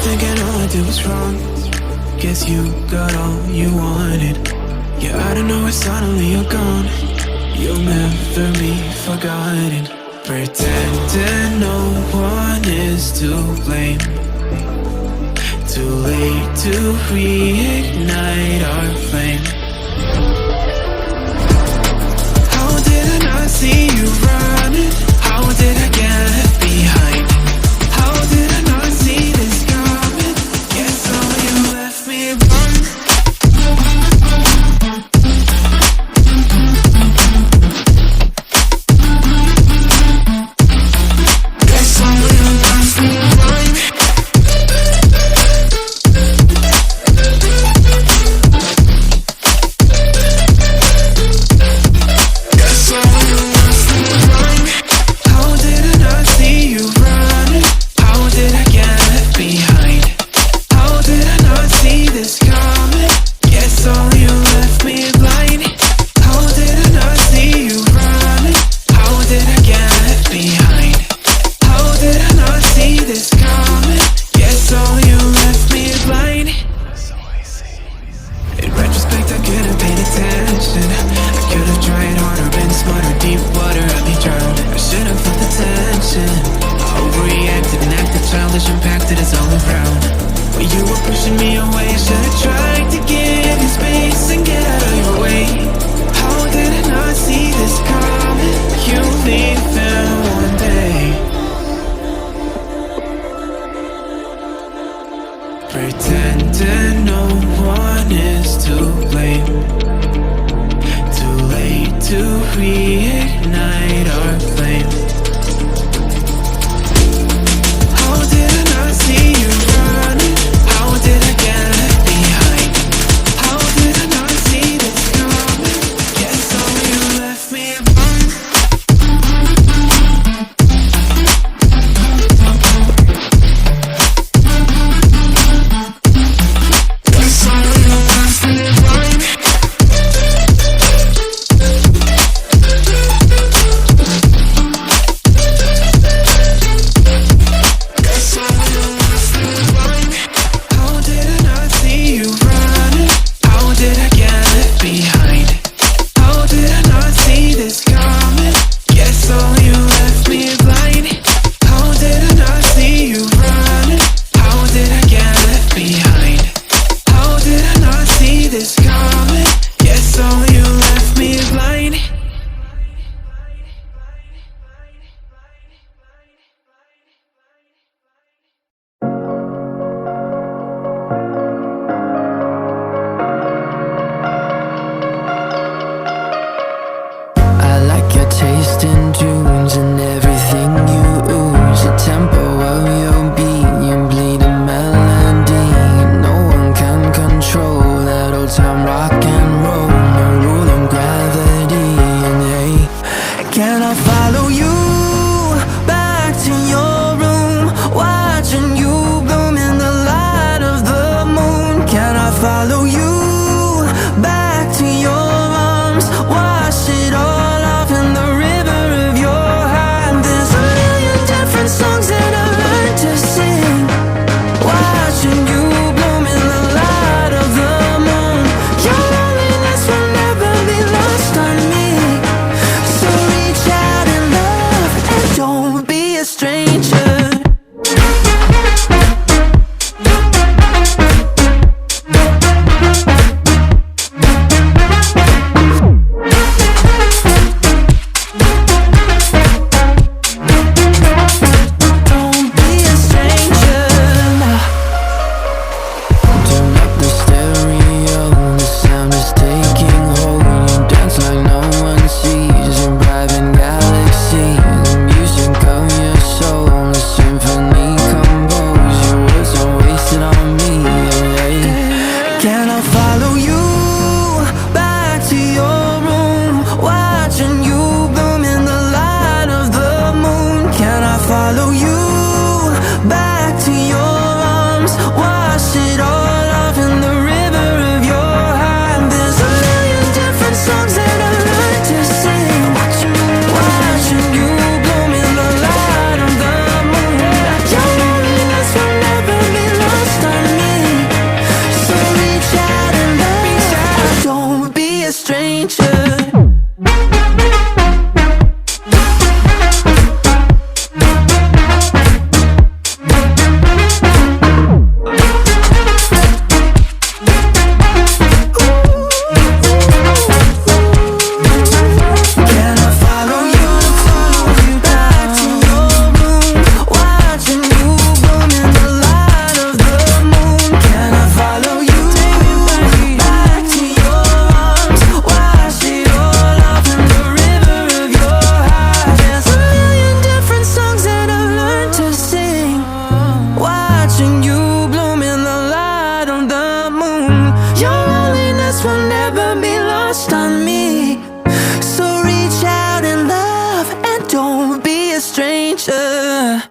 thinking all I did was wrong. Guess you got all you wanted. Yeah, I don't know why suddenly you're gone. You'll never be forgotten. Pretending no one is to blame. Too late to reignite our flame. How did I not see you running? How did I get left behind? How did I not see this coming? Guess all you left me alone. Guess all you left me alone. Guess all you left me alone. How did I not see you running? How did I get left behind? How did I not see this coming? Guess all you left me blind. How did I not see you running? How did I get left behind? How did I not see this coming? Guess all you left me blind. In retrospect, I could have paid attention. I could have tried harder, been smarter. Deep water, I'd be drowned. I should have felt the tension. I overreacted and acted childish, impacted us all around. When you were pushing me away, I should have tried to give you space and get out of your way. How did I not see this coming? You leaving one day. Pretending no one is to blame. Too late to reignite our flame. How did I not see you running? How did I get left behind? a stranger.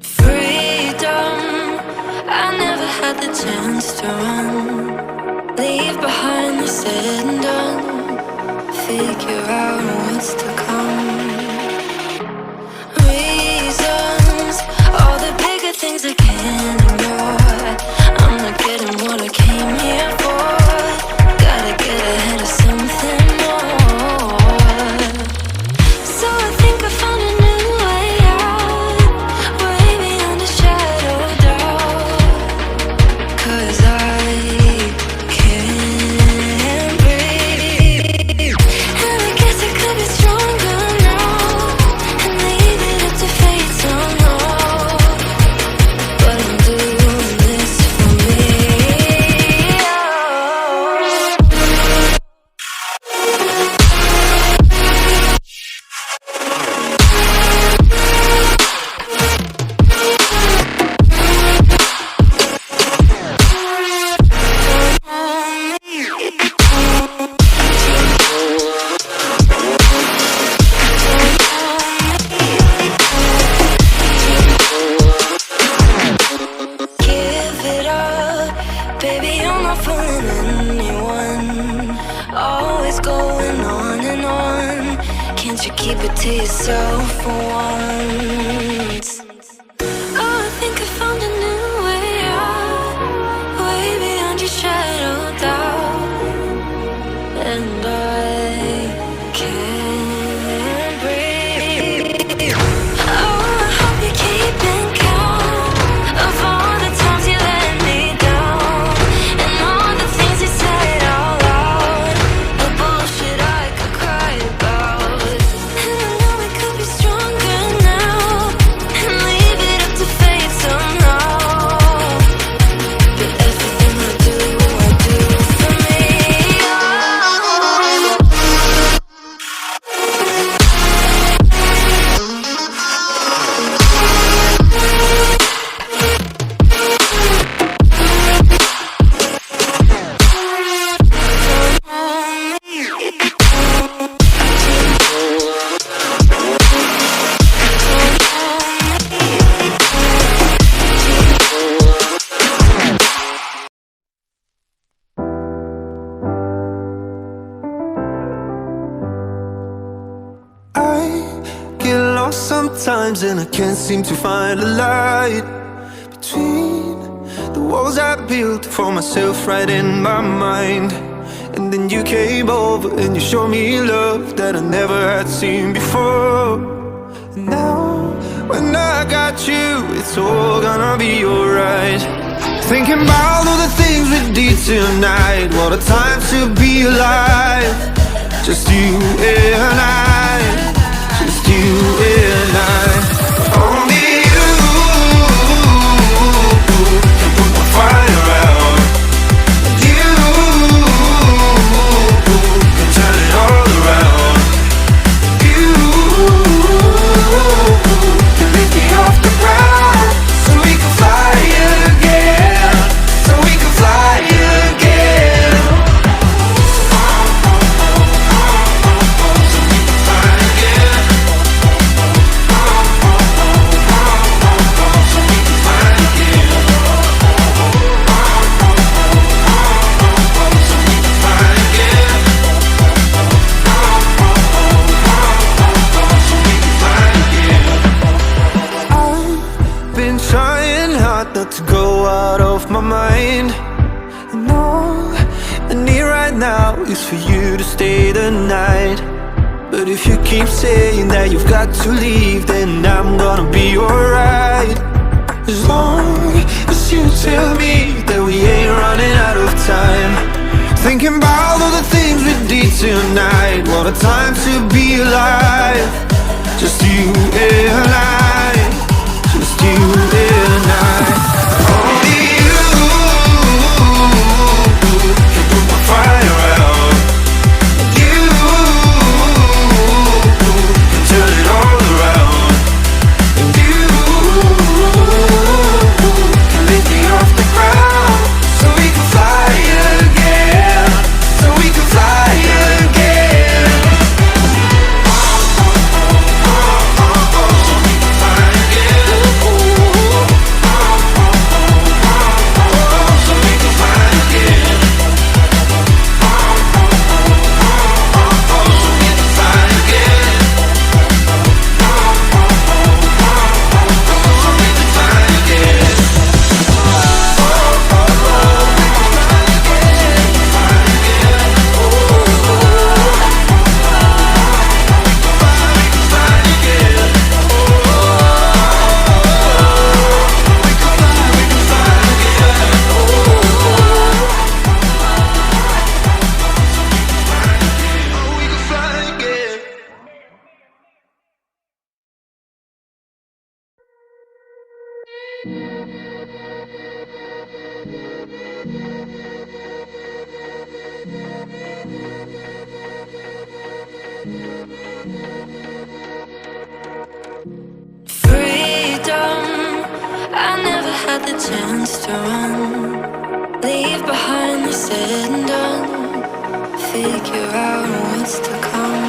Freedom, I never had the chance to run. Leave behind the said and done. Figure out what's to come. Reasons, all the bigger things I can't ignore. I'm not getting what I came here for. Gotta get ahead of something more. So I think I found a new way out, way beyond the shadow of doubt. 'Cause I can't breathe, and I guess I could be stronger now and leave it up to fate somehow. But I'm doing this for me. Give it up, baby, you're not fooling anyone. Always going on and on. Can't you keep it to yourself for once? Oh, I think I found a new way out, way beyond your shadow of doubt. And I can't breathe. Oh, I hope you're keeping count of all the times you let me down, and all the things you said out loud, the bullshit I could cry about. And I know we could be stronger now and leave it up to fate somehow. But everything I do for me. I get lost sometimes and I can't seem to find a light between the walls I built for myself right in my mind. And then you came over and you showed me love that I never had seen before. And now when I got you, it's all gonna be alright. Thinking about all the things we did tonight, what a time to be alive. Just you and I, just you and I. Only you can put my fire out. You can turn it all around. You can lift me off the ground, so we can fly again, so we can fly again. Trying hard not to go out of my mind. And all I need right now is for you to stay the night. But if you keep saying that you've got to leave, then I'm gonna be alright. As long as you tell me that we ain't running out of time. Thinking about all the things we did tonight, what a time to be alive. Just you and I, just you and I. Only you can put my fire out. You can turn it all Freedom, I never had the chance to run. Leave behind the said and done. Figure out what's to come.